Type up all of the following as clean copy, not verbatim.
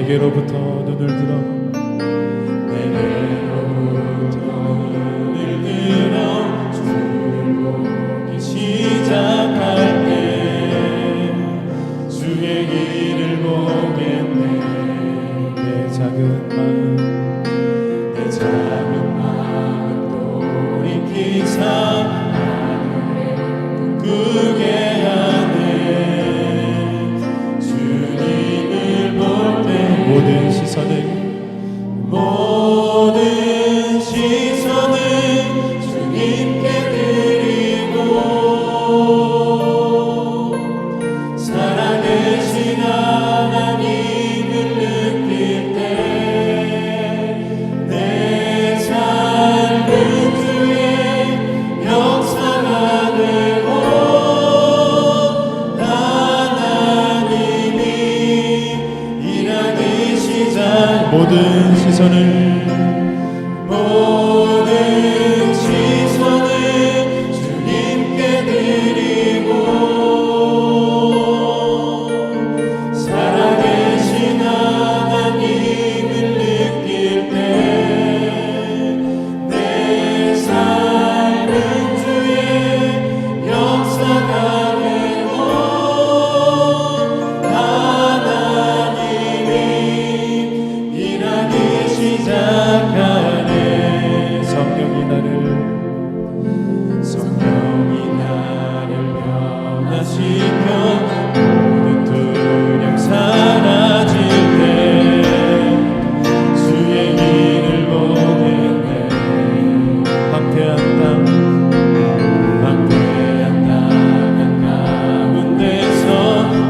내게로부터 눈을 들어 주를 보기 시작할 때 주의 길을 보겠네. 내 작은 마음 돌이키사 하늘에 꿈꾸게 하네. 주님을 볼 때 모든 시선을 주님께 드리고 살아계신 하나님을 느낄 때 내 삶은 주의 역사가 되고 하나님이 일하기 시작. 모든 시선을 주님께 드리고 살아계신 하나님을 느낄 때 내 삶은 주의 역사가 되고 하나님이 일하기 시작하네. 성령이 나를 변화시켜 모든 두려움 사라질 때 주의 길을 보겠네. 황폐한 땅 한가운데서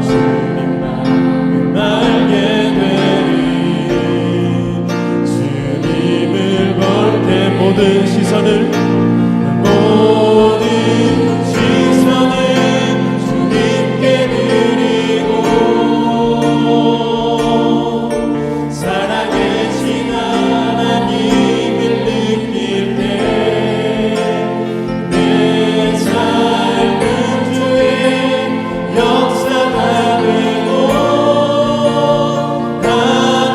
주님만을 알게 되리. 주님을 볼 때 모든 시선을 주님께 드리고 살아계신 하나님을 느낄 때 내 삶은 주의 역사가 되고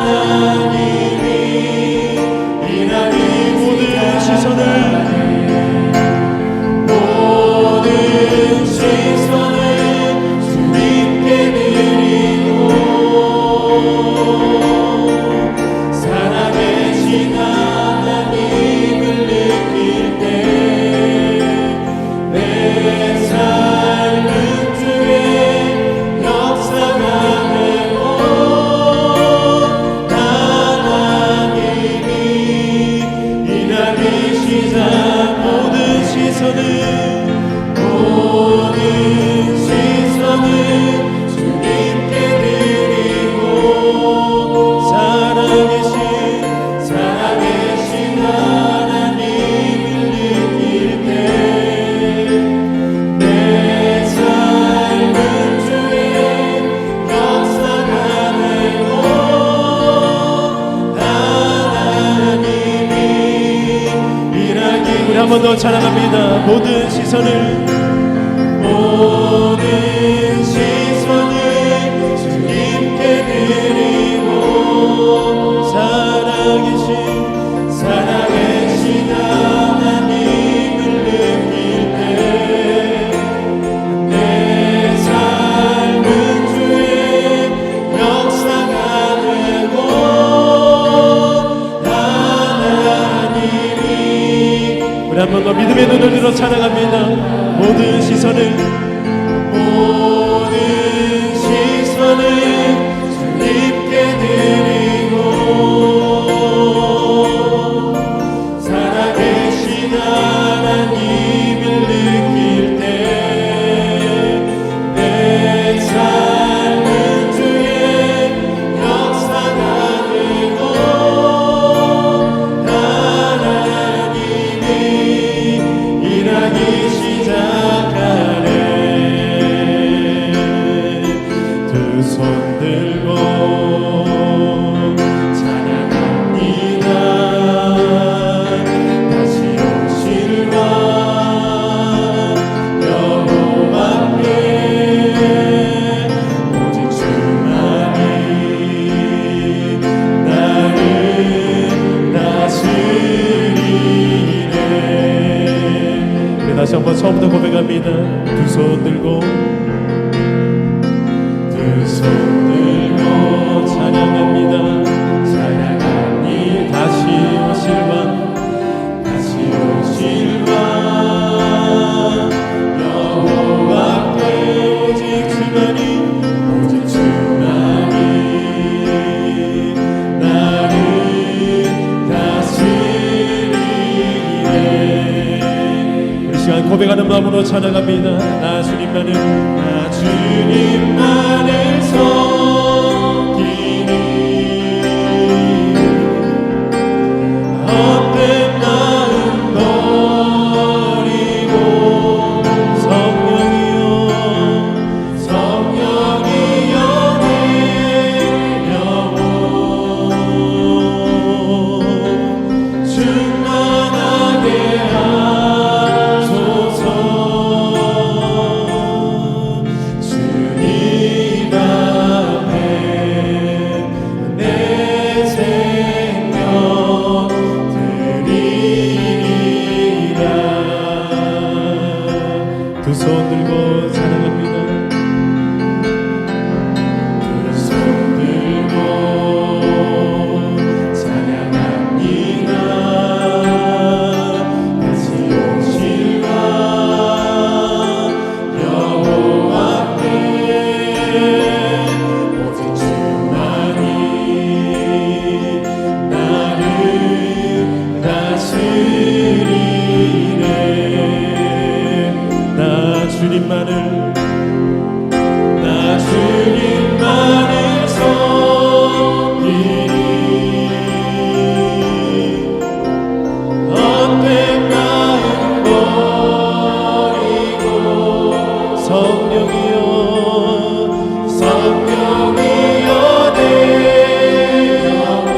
하나님이 일하기 모든 시선을 주님께 드리고 살아계신 하나님을 느낄 때 내 삶은 주의 역사가 되고 하나님이 일하기 시작. 모든 시선을 주님께 드리고 살아계신 하나님을 느낄 때 내 삶은 주의 역사가 되고 하나님이 일하기. 우리 한 번 더 찬양합니다. 모든 시선을 주님께 드리고 살아계신 하나님을 느낄 때 내 삶은 주의 역사가 되고 하나님이. 우리 한 번 더 믿음의 눈을 들어 찬양합니다. 모든 시선을 주님께 드리고 살아계신 하나님을 느낄 때 내 삶은 주의 역사가 되고 하나님이 일하기 처음부터 고백합니다. 두 손 들고 찬양합니다. 찬양합니다. 다시 오실 왕 여호와께 오직 주만이 나를 다스리네. 우리 시간 고백하는 마음으로 찬양합니다. 나 주님만을 섬기니 헛된 마음 버리고 성령이여 내 영혼 충만하게 하소서. 주님 앞에 내 생명 드리리라. 두 손 들고 찬양합니다. 두 손 들고 찬양합니다. 다시 오실 왕 여호와께 오직 주만이 나를 다스리네. 나 주님만을 섬기니 헛된 마음 버리고 성령이여 내 영혼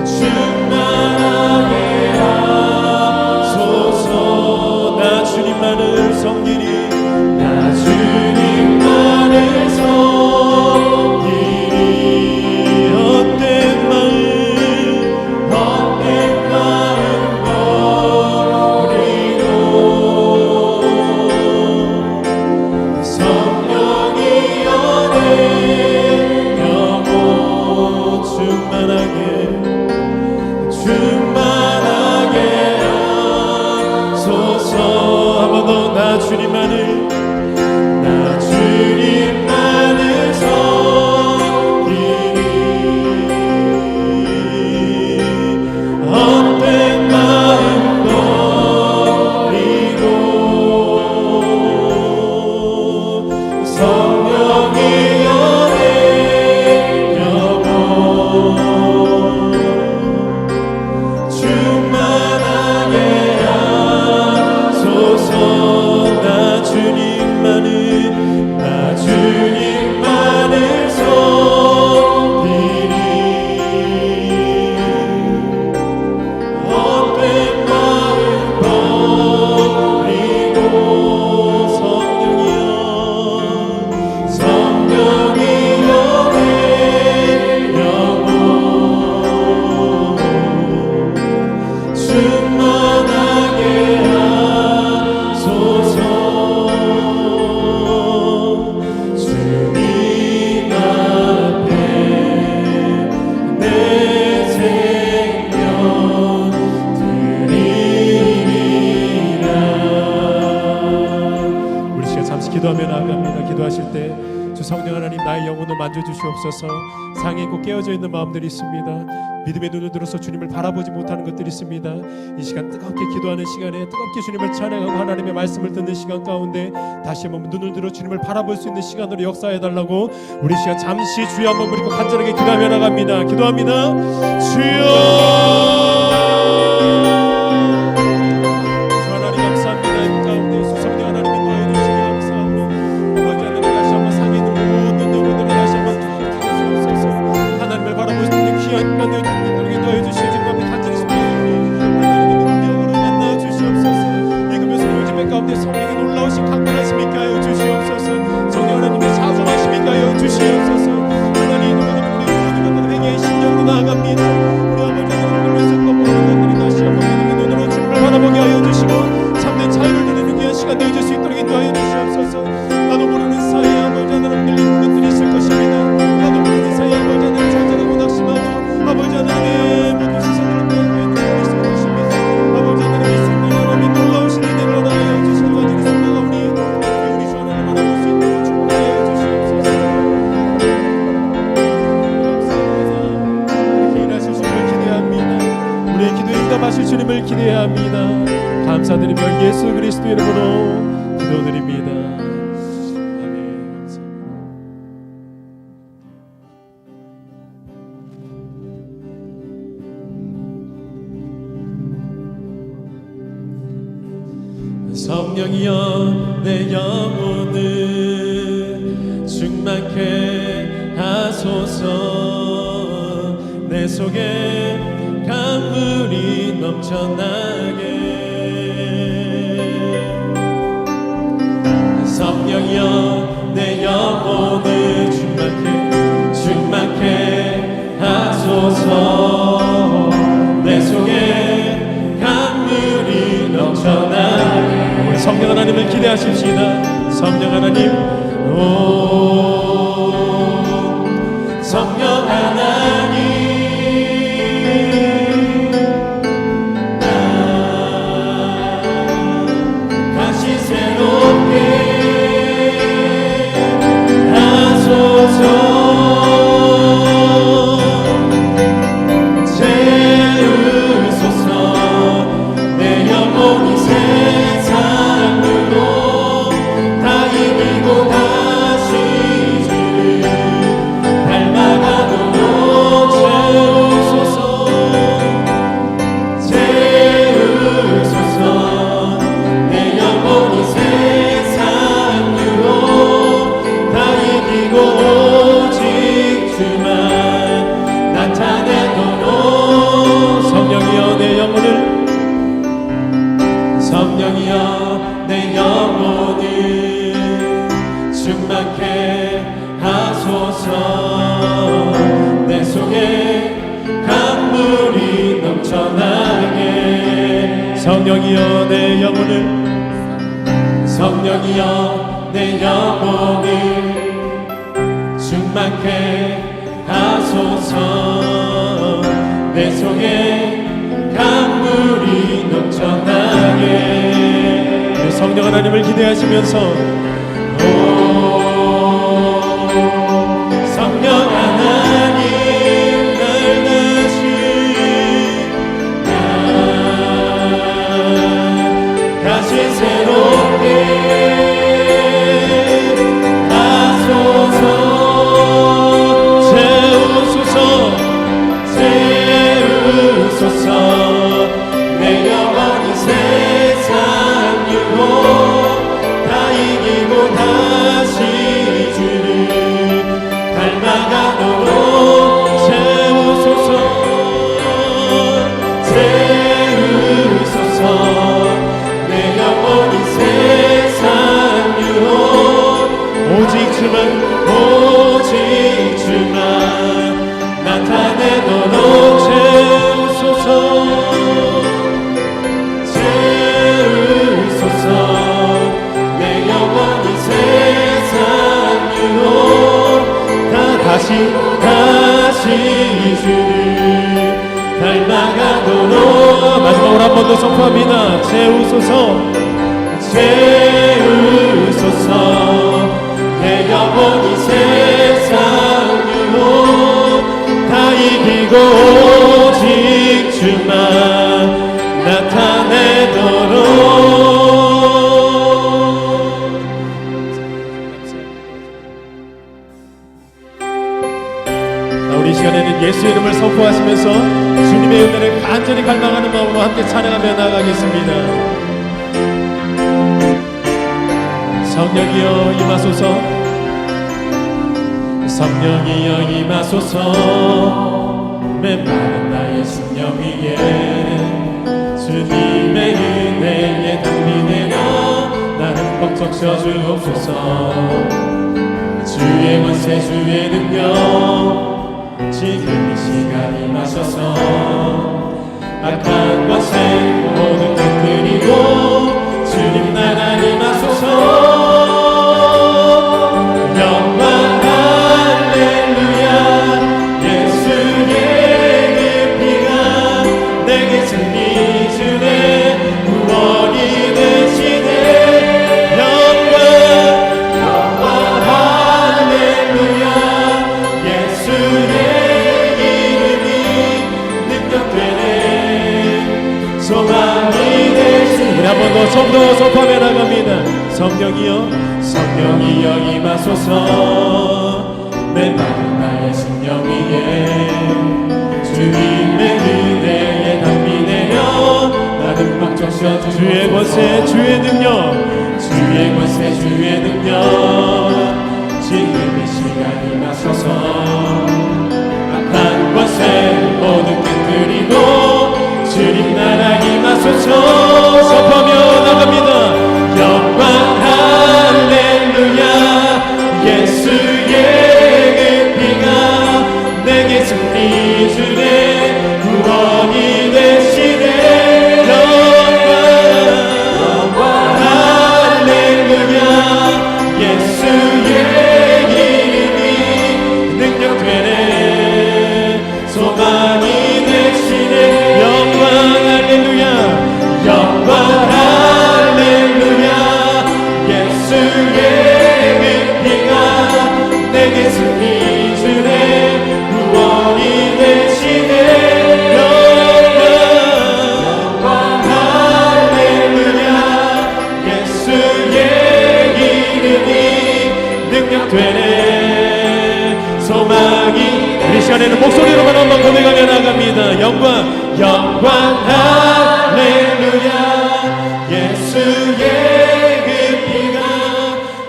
충만하게 하소서. 나 주님만을 섬기니 헛된 마음 버리고 성령이여 내 영혼 충만하게 하소서. 한 번 더 나 주님만을 섬기니 헛된 마음 버리고 성령이여 내 영혼 충만하게 하소서. 나 주님만을 섬기니 헛된 마음 버리고 성령이여 내 영혼 충만하게 하소서. 주님 앞에 내 생명 드리리라. 우리 시간 잠시 기도하며 나아갑니다. 기도하실 때 주 성령 하나님 나의 영혼을 만져주시옵소서. 상해 있고 깨어져 있는 마음들이 있습니다. 믿음의 눈을 들어서 주님을 바라보지 못하는 것들이 있습니다. 이 시간 뜨겁게 기도하는 시간에 뜨겁게 주님을 찬양하고 하나님의 말씀을 듣는 시간 가운데 다시 한번 눈을 들어 주님을 바라볼 수 있는 시간으로 역사해달라고 우리 시간 잠시 주여 한번 부르고 간절하게 기도하며 나갑니다. 기도합니다. 주여 하나님 감사합니다. 이 가운데 수성령 하나님 인도하여 주시기 감사하고 아버지 하나님 다시 한번 상해 있는 모든 영혼들을 다시 한번 주시옵소서. 하나님을 바라볼 수 있는 귀한 시간을 인도하여 주시기 간절히 하나님의 능력으로 만나 주시옵소서. 읽으면서 요즘의 가운데 성령의 놀라우신 강건하심이 있게 하여 주시옵소서. 성령 하나님의 자존하심이 있게 하여 주시옵소서. 하나님 우리 모든 것들을 회개의 심령으로 나아갑니다. 우리 아버지 하나님 하나님을 기대해야 합니다. 감사드리며 예수 그리스도 이름으로 기도드립니다. 아멘. 성령이여 내 영혼을 충만케 하소서. 내 속에 강물이 넘쳐나게. 성령이여 내 영혼을 충만케 하소서. 내 속에 강물이 넘쳐나게. 우리 성령 하나님을 기대하십시다. 성령 하나님, 오 성령 하나님, 다시 새롭게 성령이여 내 영혼을, 성령이여 내 영혼을 충만케 하소서. 내 속에 강물이 넘쳐나게. 성령 하나님을 기대하시면서 오 성령 하나님 날 다시 새롭게 하소서. 채우소서. 내 영혼이 세상 유혹 다 이기고 다시 주를 닮아가도록 채우소서. 내 영혼이 세상 유혹 오직 주만 나타내도록 채우소서. 내 영혼이 세상 유혹 다시 주를 닮아가도록. 마지막으로 한 번 더 선포합니다. 채우소서. 내 영혼이 세상 유혹 다 이기고 오직 주만 나타내도록. 우리 시간에는 예수 이름을 선포하시면서 주님의 은혜를 간절히 갈망하는 마음으로 함께 찬양하며 나아가겠습니다. 성령이여 임하소서. 성령이여 임하소서. 메마른 나의 심령 위에 주님의 은혜에 담비되며 나를 벅 적셔주옵소서. 주의 권세 주의 능력 지금 이 시간 임하셔서 악한 권세 모두 깨뜨리고 주님 나라 임하소서. 영광 할렐루야. 예수의 그 피가 내게 승리 주네 구원이 되시네. 영광 할렐루야. 예수의 이름이 능력되네. 선포하며 나갑니다. 성령이여 성령이여 임하소서 내 마음 나의 심령 위에 주님의 은혜에 담비 내려 나는 막 적셔 주의 권세 주의 능력 주의 권세 주의 능력 지금 이 시간 임하소서 악한 권세 모든 깨뜨리고 주님 나라 임하소서 선포하며 나갑니다. 영광 할렐루야 예수의 그 피가 내게 승리 주네 구원이 되시네 영광 할렐루야 예수의 이름이 능력되네 소망이 되시네 영광 할렐루야 영광 할렐루야 예수의 그 피가 내게 승리 주네 구원이 되시네 영광 할렐루야 예수의 이름이 능력되네 소망이 우리 시간에는 목소리로만 한번 고백하며 나갑니다. 영광 할렐루야 예수의 그 피가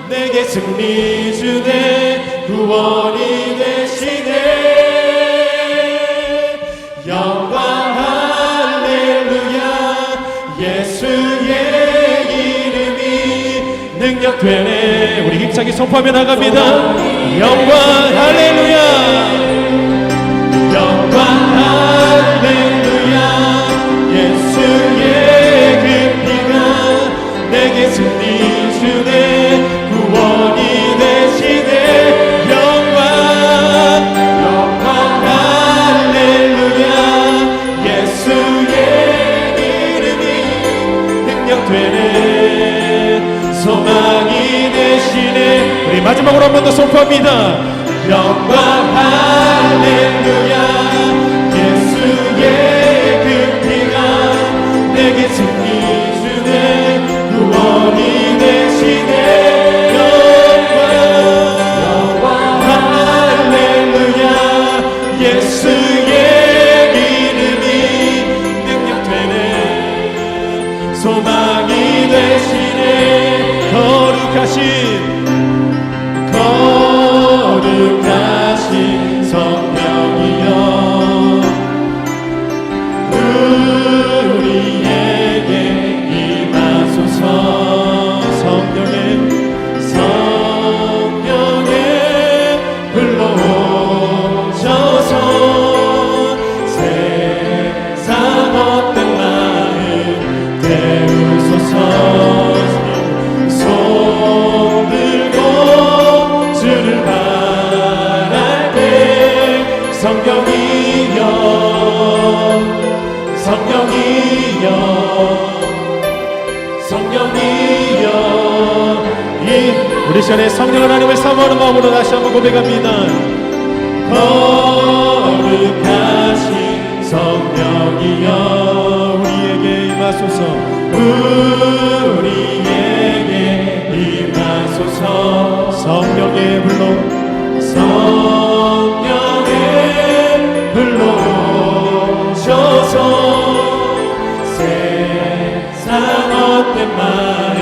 내게 승리 주네 구원이 되시네 영광 할렐루야 예수의 이름이 능력되네 우리 힘차게 선포하며 나갑니다. 영광 할렐루야 영광 할렐루야 예수의 그 피가 내게 승리 주네 구원이 되시네 영광 할렐루야 예수의 이름이 능력되네 소망이 되시네 우리 마지막으로 한 번 더 선포합니다. 영광 할렐루야 예수의 그 피가 내게 승리 주네 구원이 되시네 영광 할렐루야 예수의 이름이 능력되네 소망이 되시네 거룩하신 성령이여 우리에게 임하소서 성령의 불러오셔서 세상 어떤 마음 태우소서 성령이여 우리 시간에 성령 하나님을 사모하는 마음으로 다시 한번 고백합니다. 거룩하신 성령이여 우리에게 임하소서 우리에게 임하소서 성령의 불로 오셔서 세상 헛된 마음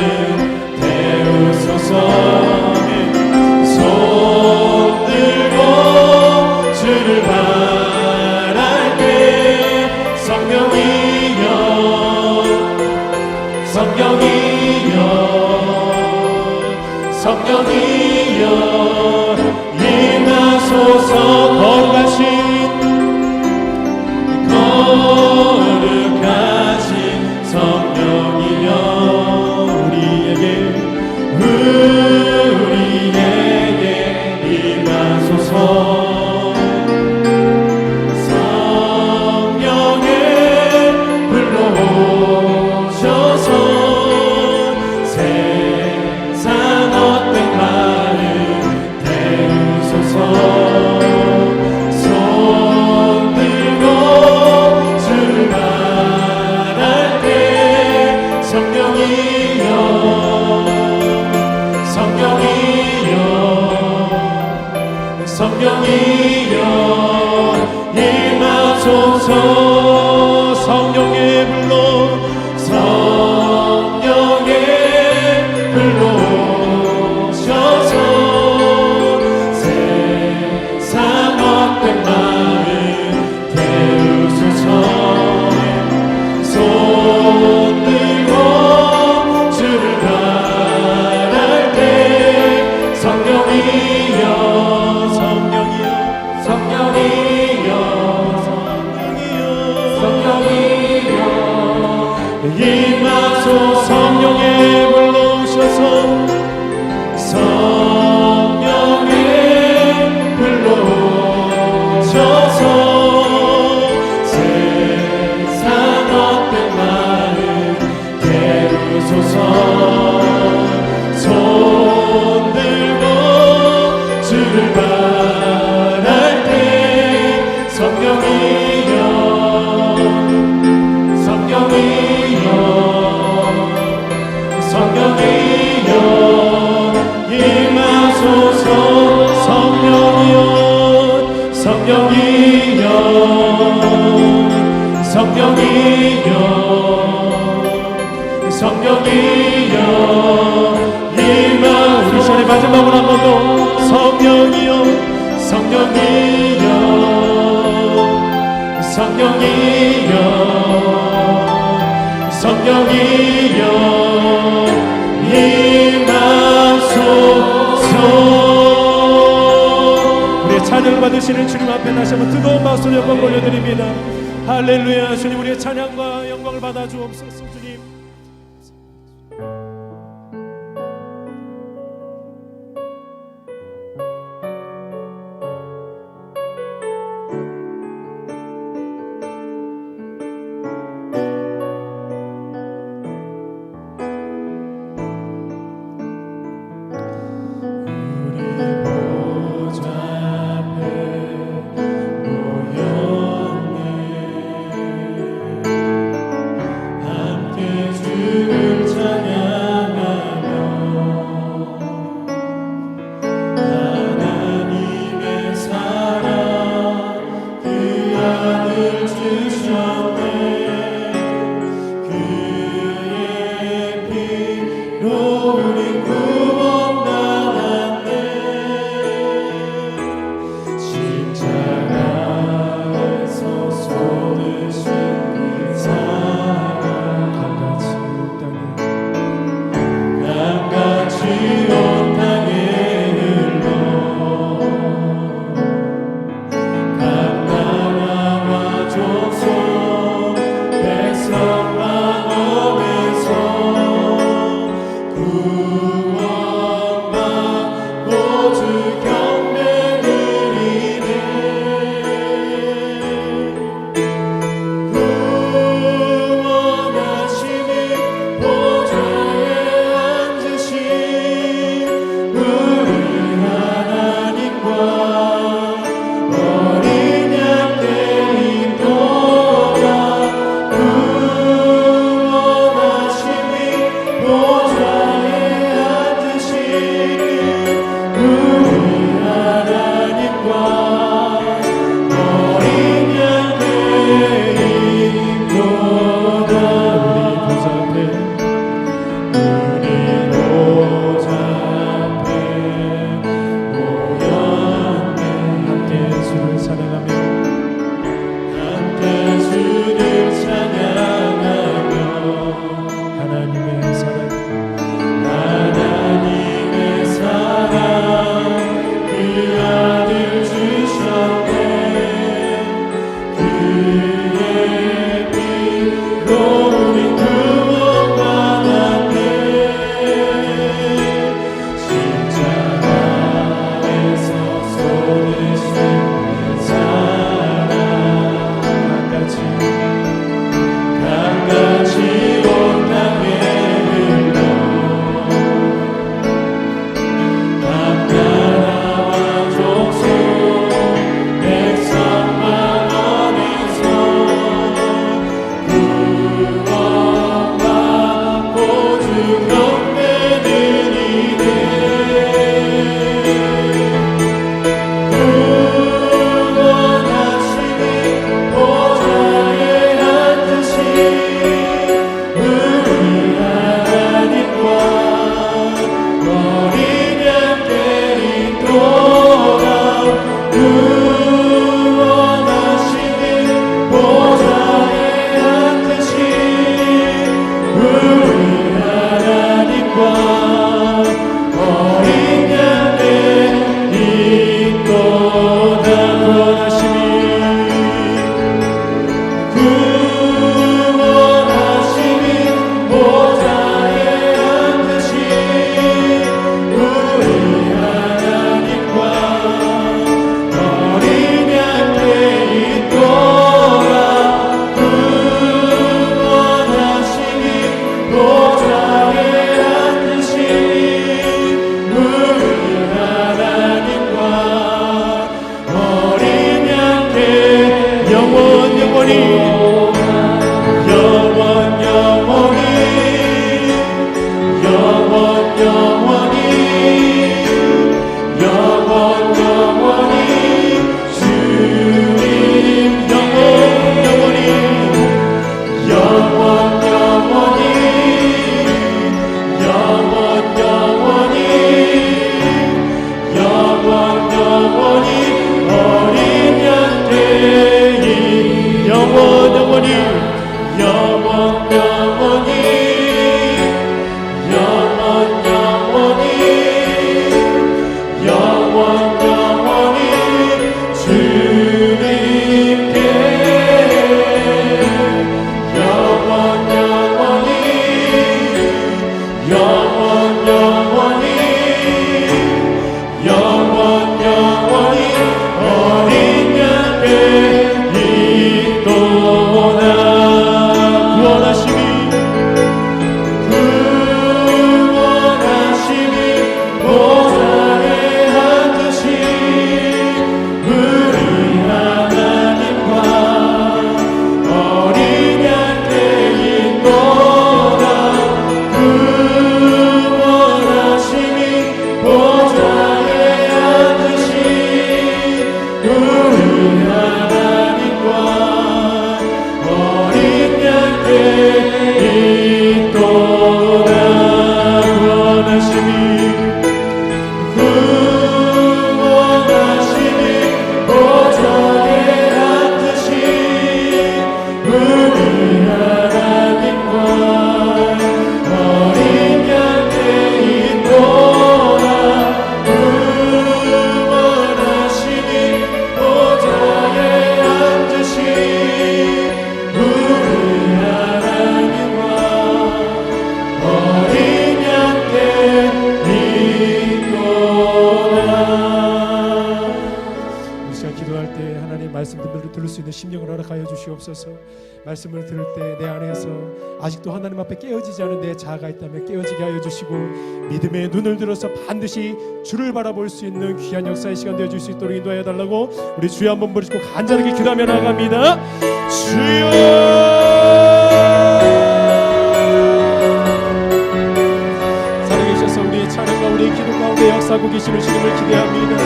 태우소서 손 들고 성령이여 임하소서. 성령의 불로 성령의 불로 오셔서 세상 헛된 마음 태우소서. 손 들고 주를 바랄 때 성령이여 성령이여 성령이여 성령이여 임하소서. 성령의 불로 오셔서 성령의 불로 오셔서 세상 헛된 마음 태우소서. 손 들고 주를 바랄 때 성령이여 성령이여 성령이여 임하소서. 성령이여 성령이여 성령이여 성령이여 임하. 우리 시간의 마지막으로 한 번 더 성령이여 성령이여 성령이여 성령이여 임하소서. 우리의 찬양을 받으시는 주님 앞에 다시 한번 뜨거운 박수로 영광 올려드립니다. 할렐루야. 주님, 우리의 찬양과 영광을 받아 주옵소서. 주님, 함께 있도다. 구원하심이 보좌에 앉으신 우리 하나님과 어린 양께 있도다. 구원하심이 보좌에 앉으신 우리 하나님과 어린 양께 있도다. 이 시간 기도할 때 하나님 말씀들을 들을 수 있는 심령을 허락하여 주시옵소서. 말씀을 들을 때 내 안에서 아직도 하나님 앞에 깨어지지 않은 내 자아가 있다면 깨어지게 하여 주시고, 믿음의 눈을 들어서 반드시 주를 바라볼 수 있는 귀한 역사의 시간 되어줄 수 있도록 인도하여 달라고 우리 주여 한번 부르시고 간절하게 기도하며 나아갑니다. 주여, 살아계셔서 우리의 찬양과 우리의 기도 가운데 역사하고 계시는 주님을 기대합니다.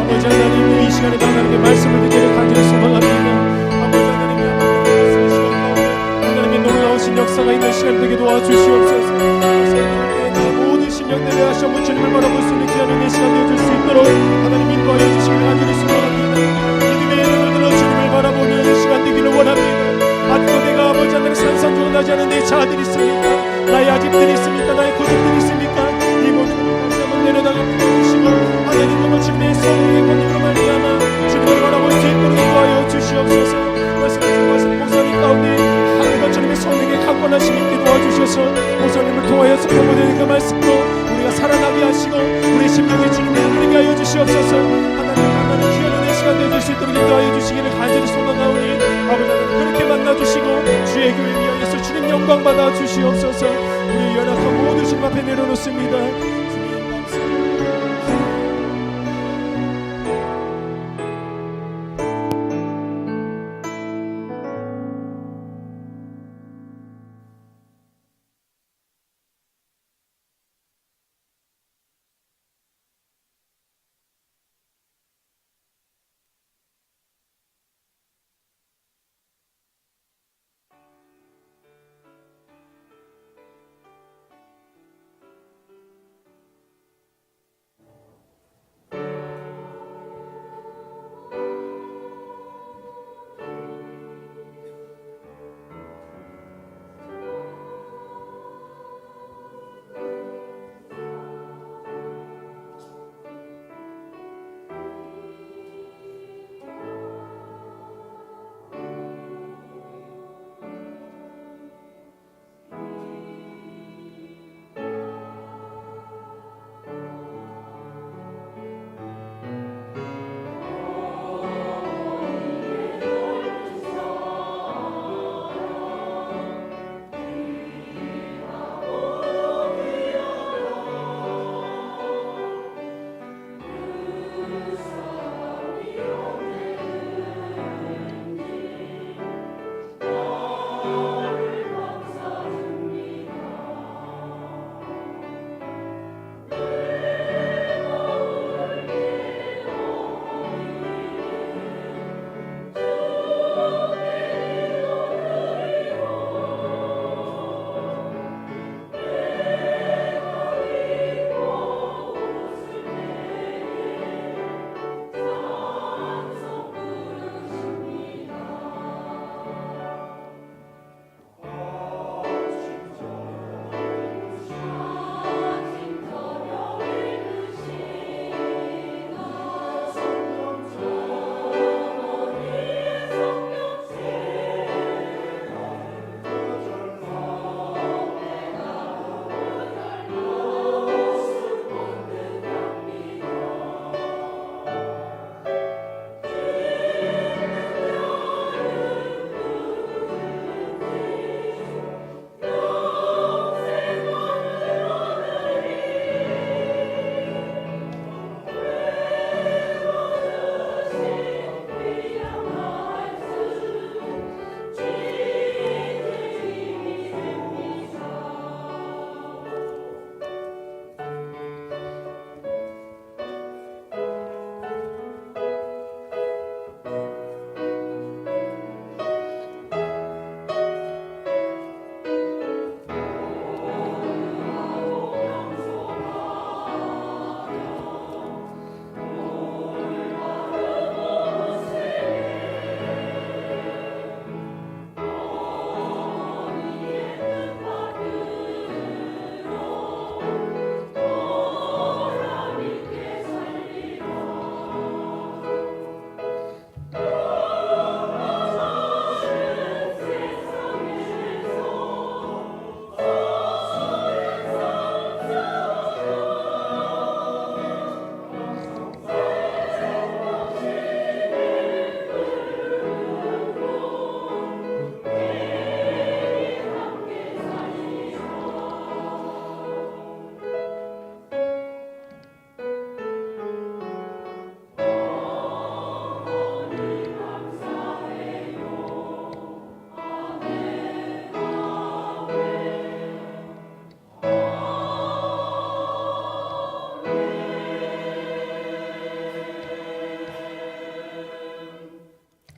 아버지 하나님, 이 시간에 하나님의 말씀을 듣기를 간절히 소망합니다. 아버지 하나님의 말씀의 시간 가운데 하나님의 놀라우신 역사가 있는 시간 되게 도와주시옵소서. 내 모든 심령 내려하시 한번 주님을 바라볼 수 있는 귀한 은혜의 시간 되어줄 수 있도록 하나님 인도하여 주시기를 간절히 소망합니다. 믿음의 눈을 들어 주님을 바라보는 시간 되기를 원합니다. 아직도 내가 아버지 하나님 산산조각나지 않은 내 자아들이 있습니까? 나의 아집들이 있습니까? 나의 고집들이 있습니까? 이 모든 것을 다시 한번 내려다가 주시고 하나님 정말 주님의 성령의 권능으로 말미암아 주님을 바라볼 수 있도록 인도하여 주시옵소서. 말씀하신 목사님 가운데 하늘과 주님의 성령의 강권하심이 있게 도와주셔서 목사님을 통하여서 표현된 그 말씀도 우리가 살아나게 하시고 우리 심령의 주님을 누리게 하여 주시옵소서. 하나님 만나는 귀한 은혜의 시간 되어줄 수 있도록 인도하여 주시기를 간절히 소망하오니 아버지 하나님 그렇게 만나주시고 주의 교회 위하여서 주님 영광 받아 주시옵소서. 우리 연약한 모든 심 앞에 내려놓습니다. 주님 감사합니다.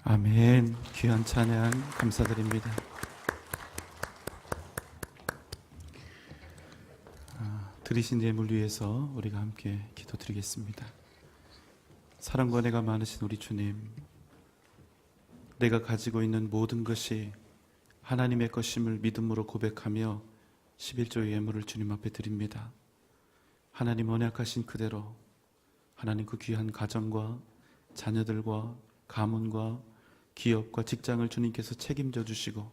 아멘. 귀한 찬양 감사드립니다. 드리신 예물 위해서 우리가 함께 기도드리겠습니다. 사랑과 은혜가 많으신 우리 주님, 내가 가지고 있는 모든 것이 하나님의 것임을 믿음으로 고백하며 11조의 예물을 주님 앞에 드립니다. 하나님 언약하신 그대로 하나님 그 귀한 가정과 자녀들과 가문과 기업과 직장을 주님께서 책임져 주시고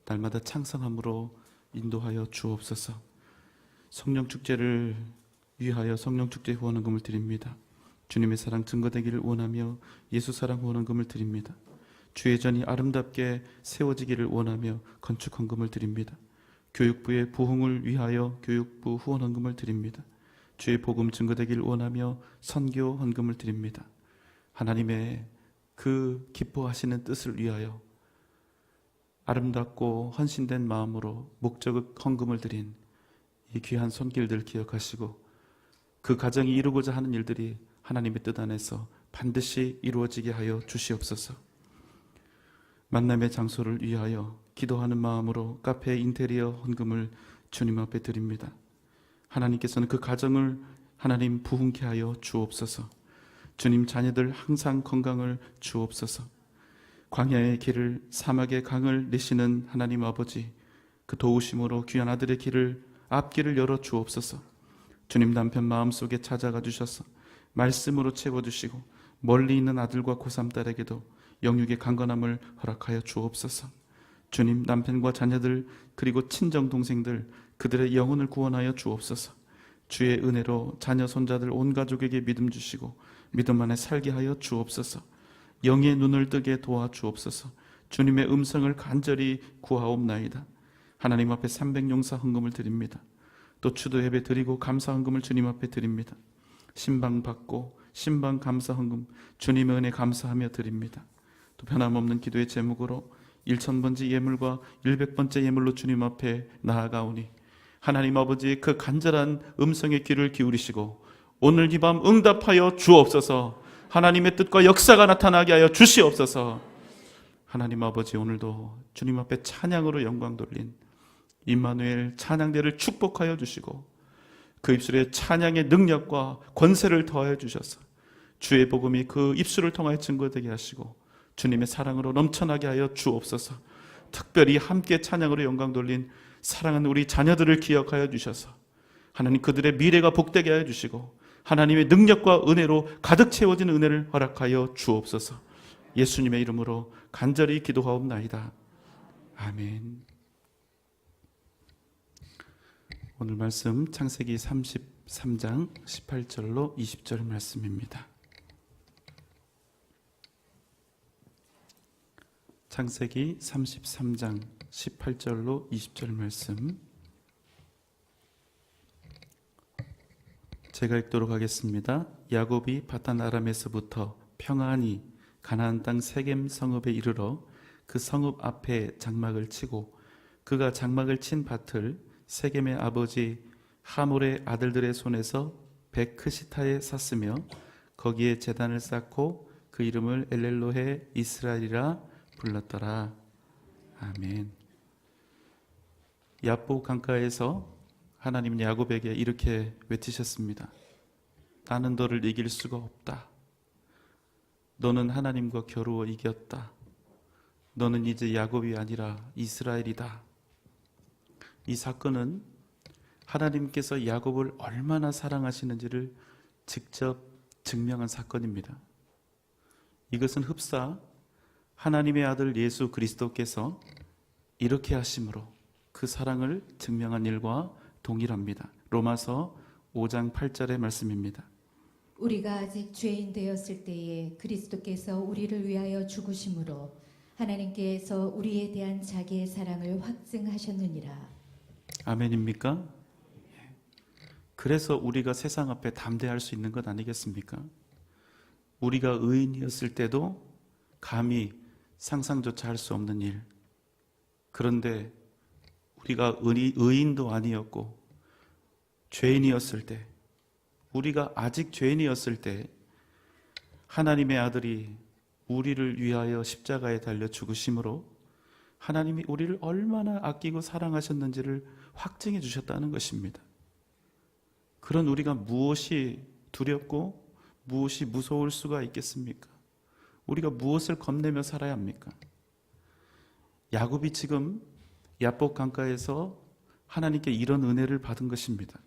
날마다 창성함으로 인도하여 주옵소서. 성령축제를 위하여 성령축제 후원금을 드립니다. 주님의 사랑 증거되기를 원하며 예수사랑 후원금을 드립니다. 주의 전이 아름답게 세워지기를 원하며 건축 헌금을 드립니다. 교육부의 부흥을 위하여 교육부 후원 헌금을 드립니다. 주의 복음 증거되기를 원하며 선교 헌금을 드립니다. 하나님의 그 기뻐하시는 뜻을 위하여 아름답고 헌신된 마음으로 목적 헌금을 드린 이 귀한 손길들 기억하시고 그 가정이 이루고자 하는 일들이 하나님의 뜻 안에서 반드시 이루어지게 하여 주시옵소서. 만남의 장소를 위하여 기도하는 마음으로 카페 인테리어 헌금을 주님 앞에 드립니다. 하나님께서는 그 가정을 하나님 부흥케 하여 주옵소서. 주님 자녀들 항상 건강을 주옵소서. 광야의 길을 사막의 강을 내시는 하나님 아버지, 그 도우심으로 귀한 아들의 길을 앞길을 열어 주옵소서. 주님 남편 마음속에 찾아가 주셔서 말씀으로 채워주시고 멀리 있는 아들과 고3 딸에게도 영육의 강건함을 허락하여 주옵소서. 주님 남편과 자녀들 그리고 친정 동생들 그들의 영혼을 구원하여 주옵소서. 주의 은혜로 자녀 손자들 온 가족에게 믿음 주시고 믿음 안에 살게 하여 주옵소서. 영의 눈을 뜨게 도와 주옵소서. 주님의 음성을 간절히 구하옵나이다. 하나님 앞에 300용사 헌금을 드립니다. 또 추도 예배 드리고 감사 헌금을 주님 앞에 드립니다. 신방 받고 신방 감사 헌금 주님의 은혜 감사하며 드립니다. 또 변함없는 기도의 제목으로 1000번째 예물과 100번째 예물로 주님 앞에 나아가오니 하나님 아버지의 그 간절한 음성의 귀를 기울이시고 오늘 이 밤 응답하여 주옵소서. 하나님의 뜻과 역사가 나타나게 하여 주시옵소서. 하나님 아버지 오늘도 주님 앞에 찬양으로 영광 돌린 임마누엘 찬양대를 축복하여 주시고 그 입술에 찬양의 능력과 권세를 더하여 주셔서 주의 복음이 그 입술을 통하여 증거되게 하시고 주님의 사랑으로 넘쳐나게 하여 주옵소서. 특별히 함께 찬양으로 영광 돌린 사랑하는 우리 자녀들을 기억하여 주셔서 하나님 그들의 미래가 복되게 하여 주시고 하나님의 능력과 은혜로 가득 채워진 은혜를 허락하여 주옵소서. 예수님의 이름으로 간절히 기도하옵나이다. 아멘. 오늘 말씀 창세기 33장 18절로 20절 말씀입니다. 창세기 33장 18절로 20절 말씀 제가 읽도록 하겠습니다. 야곱이 바단 아람에서부터 평안히 가나안 땅 세겜 성읍에 이르러 그 성읍 앞에 장막을 치고 그가 장막을 친 밭을 세겜의 아버지 하몰의 아들들의 손에서 베크시타에 샀으며 거기에 제단을 쌓고 그 이름을 엘렐로헤 이스라엘이라 불렀더라. 아멘. 야복 강가에서 하나님은 야곱에게 이렇게 외치셨습니다. 나는 너를 이길 수가 없다. 너는 하나님과 겨루어 이겼다. 너는 이제 야곱이 아니라 이스라엘이다. 이 사건은 하나님께서 야곱을 얼마나 사랑하시는지를 직접 증명한 사건입니다. 이것은 흡사 하나님의 아들 예수 그리스도께서 이렇게 하심으로 그 사랑을 증명한 일과 동일합니다. 로마서 5장 8절의 말씀입니다. 우리가 아직 죄인 되었을 때에 그리스도께서 우리를 위하여 죽으심으로 하나님께서 우리에 대한 자기의 사랑을 확증하셨느니라. 아멘입니까? 그래서 우리가 세상 앞에 담대할 수 있는 것 아니겠습니까? 우리가 의인이었을 때도 감히 상상조차 할 수 없는 일. 그런데 우리가 의인도 아니었고 죄인이었을 때, 우리가 아직 죄인이었을 때 하나님의 아들이 우리를 위하여 십자가에 달려 죽으심으로 하나님이 우리를 얼마나 아끼고 사랑하셨는지를 확증해 주셨다는 것입니다. 그런 우리가 무엇이 두렵고 무엇이 무서울 수가 있겠습니까? 우리가 무엇을 겁내며 살아야 합니까? 야곱이 지금 야복 강가에서 하나님께 이런 은혜를 받은 것입니다.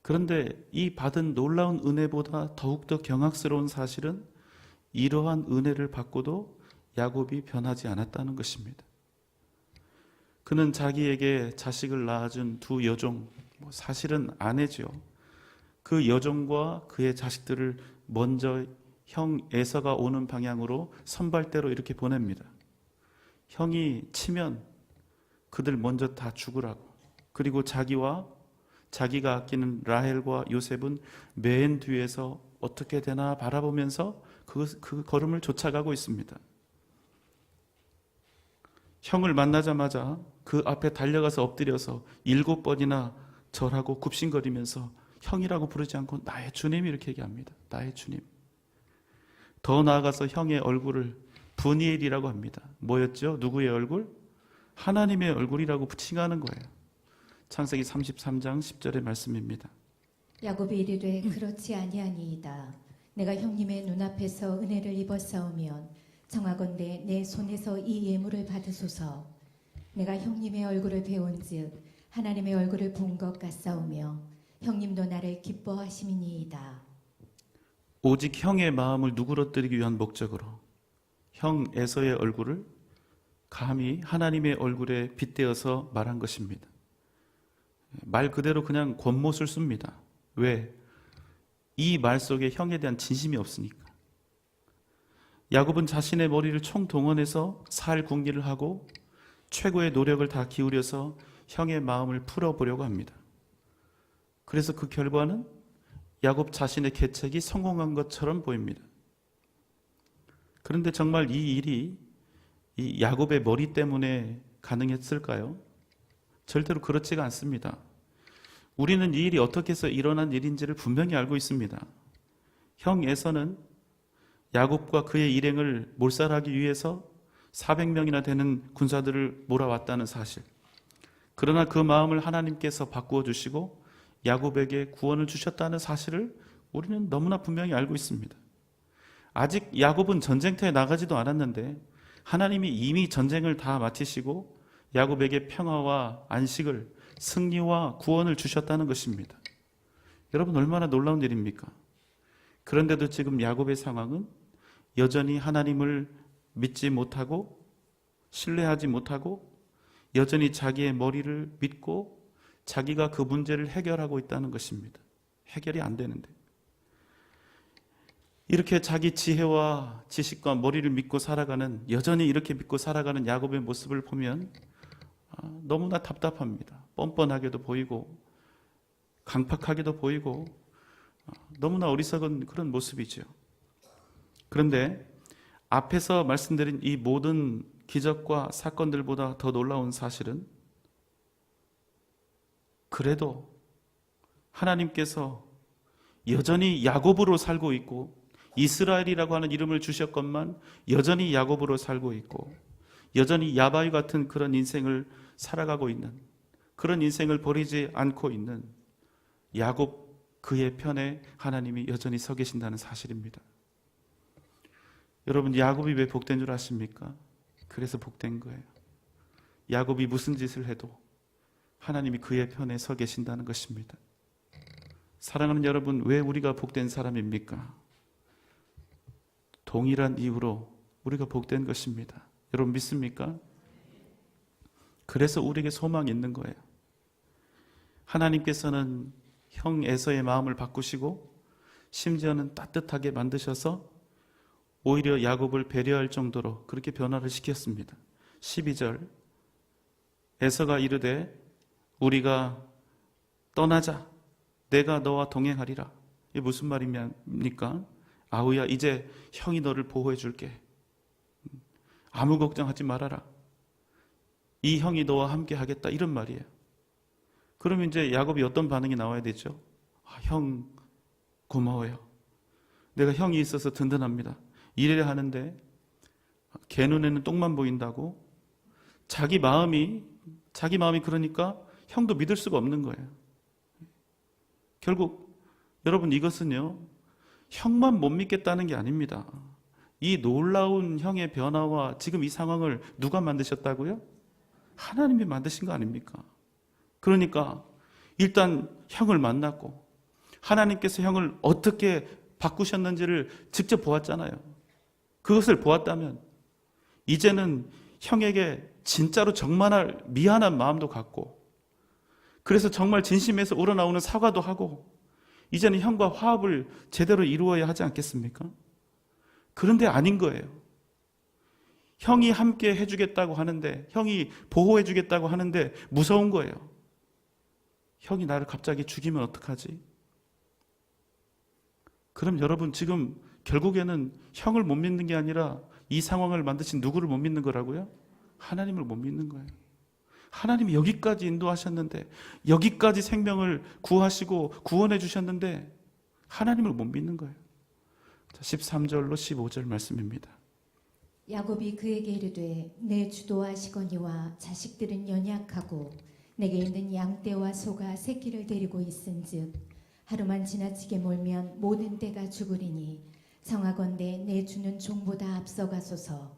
그런데 이 받은 놀라운 은혜보다 더욱더 경악스러운 사실은 이러한 은혜를 받고도 야곱이 변하지 않았다는 것입니다. 그는 자기에게 자식을 낳아준 두 여종, 사실은 아내죠. 그 여종과 그의 자식들을 먼저 형 에서가 오는 방향으로 선발대로 이렇게 보냅니다. 형이 치면 그들 먼저 다 죽으라고. 그리고 자기가 아끼는 라헬과 요셉은 맨 뒤에서 어떻게 되나 바라보면서 그 걸음을 쫓아가고 있습니다. 형을 만나자마자 그 앞에 달려가서 엎드려서 7번이나 절하고 굽신거리면서 형이라고 부르지 않고 나의 주님 이렇게 얘기합니다. 나의 주님. 더 나아가서 형의 얼굴을 브니엘이라고 합니다. 뭐였죠? 누구의 얼굴? 하나님의 얼굴이라고 칭하는 거예요. 창세기 33장 10절의 말씀입니다. 야곱이 이르되 그렇지 아니하니이다. 내가 형님의 눈앞에서 은혜를 입었사오면 청하건대 내 손에서 이 예물을 받으소서. 내가 형님의 얼굴을 배운즉 하나님의 얼굴을 본 것 같사오며 형님도 나를 기뻐하심이니이다. 오직 형의 마음을 누그러뜨리기 위한 목적으로 형 에서의 얼굴을 감히 하나님의 얼굴에 빗대어서 말한 것입니다. 말 그대로 그냥 권못을 씁니다. 왜? 이 말 속에 형에 대한 진심이 없으니까. 야곱은 자신의 머리를 총동원해서 살 궁리를 하고 최고의 노력을 다 기울여서 형의 마음을 풀어보려고 합니다. 그래서 그 결과는 야곱 자신의 계책이 성공한 것처럼 보입니다. 그런데 정말 이 일이 이 야곱의 머리 때문에 가능했을까요? 절대로 그렇지가 않습니다. 우리는 이 일이 어떻게 해서 일어난 일인지를 분명히 알고 있습니다. 형 에서는 야곱과 그의 일행을 몰살하기 위해서 400명이나 되는 군사들을 몰아왔다는 사실. 그러나 그 마음을 하나님께서 바꾸어 주시고 야곱에게 구원을 주셨다는 사실을 우리는 너무나 분명히 알고 있습니다. 아직 야곱은 전쟁터에 나가지도 않았는데 하나님이 이미 전쟁을 다 마치시고 야곱에게 평화와 안식을, 승리와 구원을 주셨다는 것입니다. 여러분, 얼마나 놀라운 일입니까? 그런데도 지금 야곱의 상황은 여전히 하나님을 믿지 못하고 신뢰하지 못하고 여전히 자기의 머리를 믿고 자기가 그 문제를 해결하고 있다는 것입니다. 해결이 안 되는데. 이렇게 자기 지혜와 지식과 머리를 믿고 살아가는, 여전히 이렇게 믿고 살아가는 야곱의 모습을 보면 너무나 답답합니다. 뻔뻔하게도 보이고 강팍하게도 보이고 너무나 어리석은 그런 모습이죠. 그런데 앞에서 말씀드린 이 모든 기적과 사건들보다 더 놀라운 사실은 그래도 하나님께서 여전히 야곱으로 살고 있고 이스라엘이라고 하는 이름을 주셨건만 여전히 야곱으로 살고 있고 여전히 야바위 같은 그런 인생을 살아가고 있는, 그런 인생을 버리지 않고 있는 야곱, 그의 편에 하나님이 여전히 서 계신다는 사실입니다. 여러분, 야곱이 왜 복된 줄 아십니까? 그래서 복된 거예요. 야곱이 무슨 짓을 해도 하나님이 그의 편에 서 계신다는 것입니다. 사랑하는 여러분, 왜 우리가 복된 사람입니까? 동일한 이유로 우리가 복된 것입니다. 여러분 믿습니까? 그래서 우리에게 소망이 있는 거예요. 하나님께서는 형 에서의 마음을 바꾸시고 심지어는 따뜻하게 만드셔서 오히려 야곱을 배려할 정도로 그렇게 변화를 시켰습니다. 12절, 에서가 이르되 우리가 떠나자, 내가 너와 동행하리라. 이게 무슨 말입니까? 아우야, 이제 형이 너를 보호해 줄게. 아무 걱정하지 말아라. 이 형이 너와 함께 하겠다, 이런 말이에요. 그러면 이제 야곱이 어떤 반응이 나와야 되죠? 형 고마워요. 내가 형이 있어서 든든합니다. 이래야 하는데 개 눈에는 똥만 보인다고 자기 마음이 그러니까 형도 믿을 수가 없는 거예요. 결국 여러분 이것은요, 형만 못 믿겠다는 게 아닙니다. 이 놀라운 형의 변화와 지금 이 상황을 누가 만드셨다고요? 하나님이 만드신 거 아닙니까? 그러니까 일단 형을 만났고 하나님께서 형을 어떻게 바꾸셨는지를 직접 보았잖아요. 그것을 보았다면 이제는 형에게 진짜로 정말 미안한 마음도 갖고, 그래서 정말 진심에서 우러나오는 사과도 하고, 이제는 형과 화합을 제대로 이루어야 하지 않겠습니까? 그런데 아닌 거예요. 형이 함께 해주겠다고 하는데, 형이 보호해주겠다고 하는데 무서운 거예요. 형이 나를 갑자기 죽이면 어떡하지? 그럼 여러분 지금 결국에는 형을 못 믿는 게 아니라 이 상황을 만드신 누구를 못 믿는 거라고요? 하나님을 못 믿는 거예요. 하나님이 여기까지 인도하셨는데, 여기까지 생명을 구하시고 구원해 주셨는데 하나님을 못 믿는 거예요. 13절로 15절 말씀입니다. 야곱이 그에게 이르되 내 주도와 시건이와 자식들은 연약하고 내게 있는 양떼와 소가 새끼를 데리고 있은즉 하루만 지나치게 몰면 모든 떼가 죽으리니 청하건대 내 주는 종보다 앞서가소서.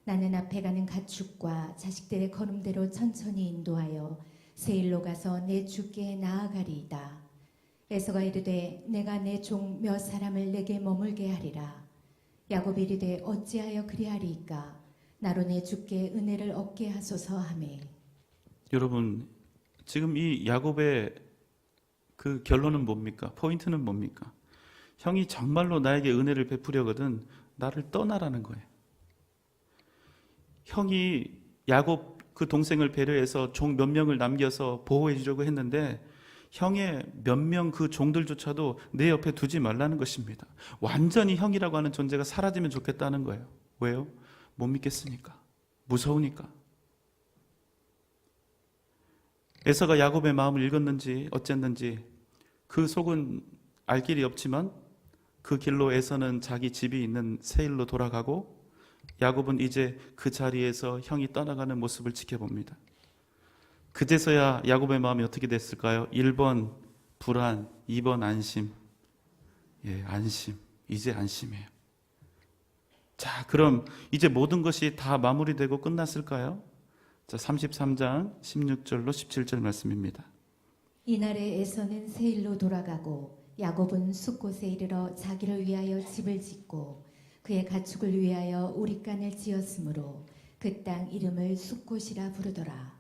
나는 앞에 가는 가축과 자식들의 걸음대로 천천히 인도하여 세일로 가서 내 주께 나아가리이다. 에서가 이르되 내가 내 종 몇 사람을 내게 머물게 하리라. 야곱이 이르되 어찌하여 그리하리이까? 나로 내 주께 은혜를 얻게 하소서 하매. 여러분 지금 이 야곱의 그 결론은 뭡니까? 포인트는 뭡니까? 형이 정말로 나에게 은혜를 베푸려거든 나를 떠나라는 거예요. 형이 야곱 그 동생을 배려해서 종 몇 명을 남겨서 보호해 주려고 했는데 형의 몇 명 그 종들조차도 내 옆에 두지 말라는 것입니다. 완전히 형이라고 하는 존재가 사라지면 좋겠다는 거예요. 왜요? 못 믿겠으니까. 무서우니까. 에서가 야곱의 마음을 읽었는지 어쨌는지 그 속은 알 길이 없지만 그 길로 에서는 자기 집이 있는 세일로 돌아가고 야곱은 이제 그 자리에서 형이 떠나가는 모습을 지켜봅니다. 그제서야 야곱의 마음이 어떻게 됐을까요? 1번 불안, 2번 안심. 안심. 이제 안심해요. 자, 그럼 이제 모든 것이 다 마무리되고 끝났을까요? 자, 33장 16절로 17절 말씀입니다. 이날에 에서는 세일로 돌아가고 야곱은 숫곳에 이르러 자기를 위하여 집을 짓고 그의 가축을 위하여 우릿간을 지었으므로 그 땅 이름을 숫곳이라 부르더라.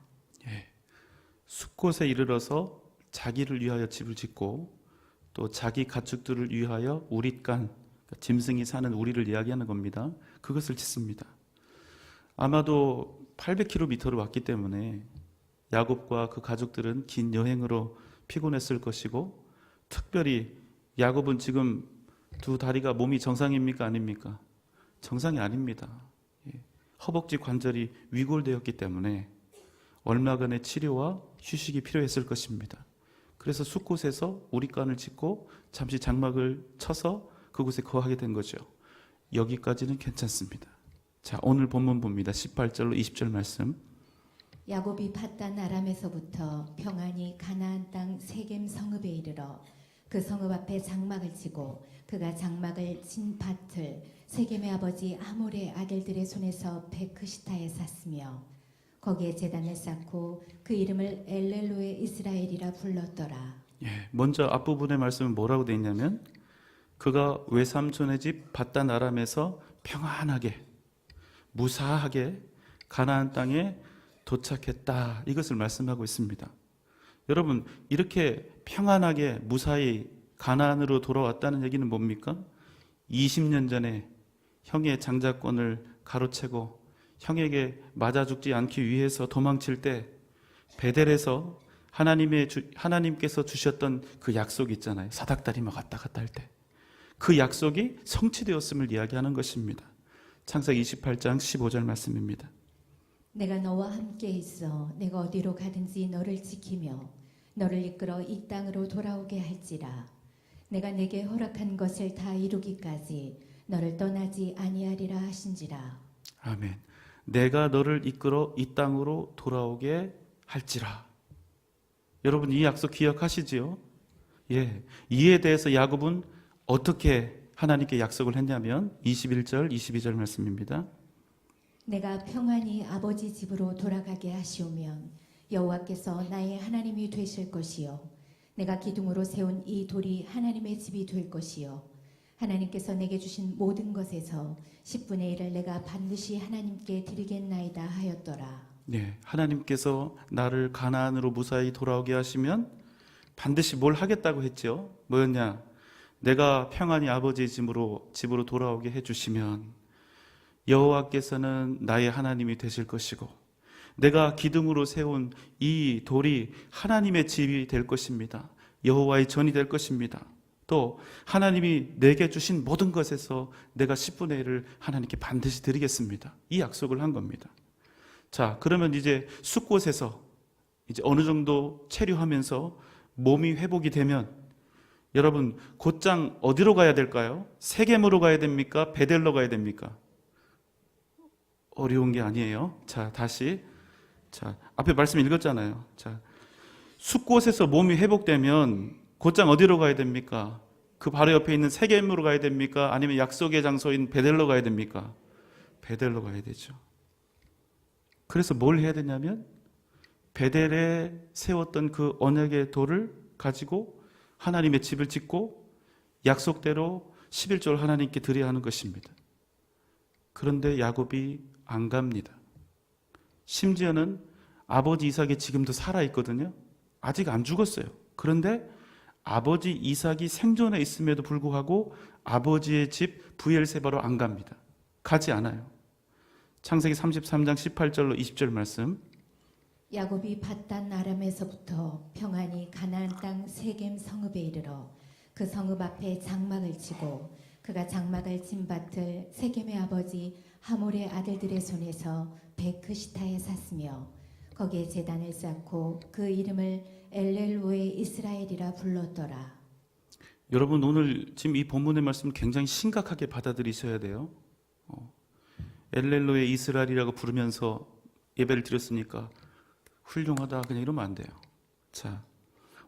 숫곳에 이르러서 자기를 위하여 집을 짓고 또 자기 가축들을 위하여 우릿간, 짐승이 사는 우리를 이야기하는 겁니다. 그것을 짓습니다. 아마도 800km를 왔기 때문에 야곱과 그 가족들은 긴 여행으로 피곤했을 것이고, 특별히 야곱은 지금 두 다리가 몸이 정상입니까? 아닙니까? 정상이 아닙니다. 허벅지 관절이 위골되었기 때문에 얼마간의 치료와 휴식이 필요했을 것입니다. 그래서 숲곳에서 우릿간을 짓고 잠시 장막을 쳐서 그곳에 거하게 된 거죠. 여기까지는 괜찮습니다. 자, 오늘 본문 봅니다. 18절로 20절 말씀. 야곱이 밧단 아람에서부터 평안히 가나안 땅 세겜 성읍에 이르러 그 성읍 앞에 장막을 치고 그가 장막을 친 밭을 세겜의 아버지 하몰의 아들들의 손에서 베크시타에 샀으며 거기에 제단을 쌓고 그 이름을 엘렐로의 이스라엘이라 불렀더라. 먼저 앞부분의 말씀은 뭐라고 되어 있냐면 그가 외삼촌의 집 밧단 아람에서 평안하게 무사하게 가나안 땅에 도착했다, 이것을 말씀하고 있습니다. 여러분, 이렇게 평안하게 무사히 가나안으로 돌아왔다는 얘기는 뭡니까? 20년 전에 형의 장자권을 가로채고 형에게 맞아 죽지 않기 위해서 도망칠 때 베델에서 하나님께서 주셨던 그 약속이 있잖아요. 사닥다리만 왔다 갔다 할 때 그 약속이 성취되었음을 이야기하는 것입니다. 창세기 28장 15절 말씀입니다. 내가 너와 함께 있어 내가 어디로 가든지 너를 지키며 너를 이끌어 이 땅으로 돌아오게 할지라. 내가 내게 허락한 것을 다 이루기까지 너를 떠나지 아니하리라 하신지라. 아멘. 내가 너를 이끌어 이 땅으로 돌아오게 할지라. 여러분 이 약속 기억하시지요? 예. 이에 대해서 야곱은 어떻게 하나님께 약속을 했냐면 21절, 22절 말씀입니다. 내가 평안히 아버지 집으로 돌아가게 하시오면 여호와께서 나의 하나님이 되실 것이요 내가 기둥으로 세운 이 돌이 하나님의 집이 될 것이요 하나님께서 내게 주신 모든 것에서 10분의 1을 내가 반드시 하나님께 드리겠나이다 하였더라. 네, 하나님께서 나를 가나안으로 무사히 돌아오게 하시면 반드시 뭘 하겠다고 했죠. 뭐였냐? 내가 평안히 아버지의 집으로 돌아오게 해주시면 여호와께서는 나의 하나님이 되실 것이고 내가 기둥으로 세운 이 돌이 하나님의 집이 될 것입니다. 여호와의 전이 될 것입니다. 또 하나님이 내게 주신 모든 것에서 내가 10분의 1을 하나님께 반드시 드리겠습니다. 이 약속을 한 겁니다. 자, 그러면 이제 숫곳에서 이제 어느 정도 체류하면서 몸이 회복이 되면 여러분 곧장 어디로 가야 될까요? 세겜으로 가야 됩니까? 베델로 가야 됩니까? 어려운 게 아니에요. 자, 다시. 자, 앞에 말씀 읽었잖아요. 자, 숫곳에서 몸이 회복되면 곧장 어디로 가야 됩니까? 그 바로 옆에 있는 세겜으로 가야 됩니까? 아니면 약속의 장소인 베델로 가야 됩니까? 베델로 가야 되죠. 그래서 뭘 해야 되냐면 베델에 세웠던 그 언약의 돌을 가지고 하나님의 집을 짓고 약속대로 11조를 하나님께 드려야 하는 것입니다. 그런데 야곱이 안 갑니다. 심지어는 아버지 이삭이 지금도 살아있거든요. 아직 안 죽었어요. 그런데 아버지 이삭이 생존해 있음에도 불구하고 아버지의 집 브엘세바로 안 갑니다. 가지 않아요. 창세기 33장 18절로 20절 말씀. 야곱이 밧단 아람에서부터 평안히 가나안 땅 세겜 성읍에 이르러 그 성읍 앞에 장막을 치고 그가 장막을 친 밭을 세겜의 아버지 하몰의 아들들의 손에서 베크시타에 샀으며 거기에 제단을 쌓고 그 이름을 엘렐로에 이스라엘이라 불렀더라. 여러분 오늘 지금 이 본문의 말씀 굉장히 심각하게 받아들이셔야 돼요. 엘렐로에 이스라엘이라고 부르면서 예배를 드렸으니까 훌륭하다 그냥 이러면 안 돼요. 자,